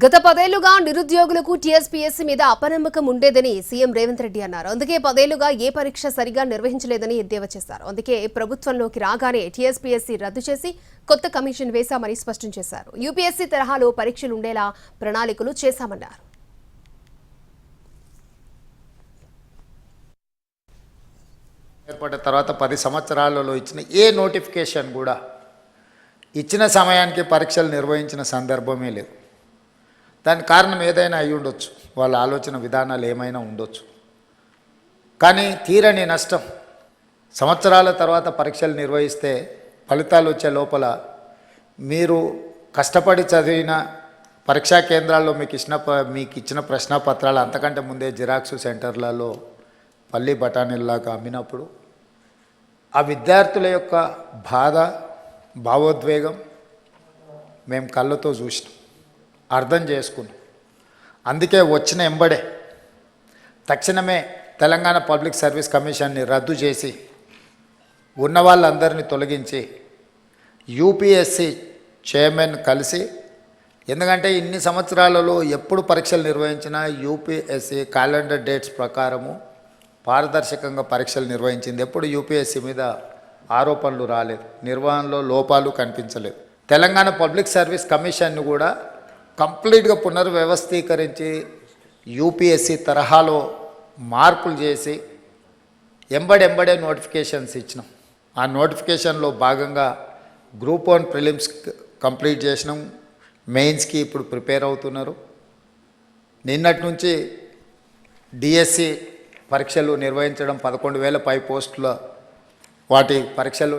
గత 10 ఏళ్లుగా నిరుద్యోగులకు టీఎస్పీఎస్సీ మీద అపనమ్మకం ఉండేదని సీఎం రేవంత్ రెడ్డి అన్నారు. అందుకే 10 ఏళ్లుగా ఏ పరీక్ష సరిగా నిర్వహించలేదని ఎద్దేవా చేశారు. అందుకే ప్రభుత్వంలోకి రాగానే టీఎస్పీఎస్సీ రద్దు చేసి కొత్త కమిషన్ వేశామని స్పష్టం చేశారు. యూపీఎస్సీ తరహాలో పరీక్షలు ఉండేలా ప్రణాళికలు చేశామన్నారు. ఏర్పడిన తర్వాత 10 సంవత్సరాలలో ఇచ్చిన ఏ నోటిఫికేషన్ కూడా ఇచ్చిన సమయానికి పరీక్షలు నిర్వహించిన సందర్భమే లేదు. దానికి కారణం ఏదైనా అయి ఉండొచ్చు, వాళ్ళ ఆలోచన విధానాలు ఏమైనా ఉండొచ్చు. కానీ తీరని నష్టం, సంవత్సరాల తర్వాత పరీక్షలు నిర్వహిస్తే ఫలితాలు వచ్చే లోపల మీరు కష్టపడి చదివిన పరీక్షా కేంద్రాల్లో మీకు ఇచ్చిన ప్రశ్నపత్రాలు అంతకంటే ముందే జిరాక్స్ సెంటర్లలో పల్లి బఠానీల్లాగా అమ్మినప్పుడు ఆ విద్యార్థుల యొక్క బాధ, భావోద్వేగం మేము కళ్ళతో చూసినాం, అర్థం చేసుకున్నాం. అందుకే వచ్చిన ఎంబడే తక్షణమే తెలంగాణ పబ్లిక్ సర్వీస్ కమిషన్ని రద్దు చేసి ఉన్న వాళ్ళందరినీ తొలగించి యూపీఎస్సీ చైర్మన్ కలిసి, ఎందుకంటే ఇన్ని సంవత్సరాలలో ఎప్పుడు పరీక్షలు నిర్వహించినా యూపీఎస్సీ క్యాలెండర్ డేట్స్ ప్రకారము పారదర్శకంగా పరీక్షలు నిర్వహించింది. ఎప్పుడు యూపీఎస్సీ మీద ఆరోపణలు రాలేదు, నిర్వహణలో లోపాలు కనిపించలేదు. తెలంగాణ పబ్లిక్ సర్వీస్ కమిషన్ను కూడా కంప్లీట్గా పునర్వ్యవస్థీకరించి యూపీఎస్సీ తరహాలో మార్పులు చేసి ఎంబడే నోటిఫికేషన్స్ ఇచ్చినాం. ఆ నోటిఫికేషన్లో భాగంగా గ్రూప్ 1 ప్రిలిమ్స్ కంప్లీట్ చేసినాం, మెయిన్స్కి ఇప్పుడు ప్రిపేర్ అవుతున్నారు. నిన్నటి నుంచి డిఎస్సి పరీక్షలు నిర్వహించడం, 11,000 పై పోస్టుల వాటి పరీక్షలు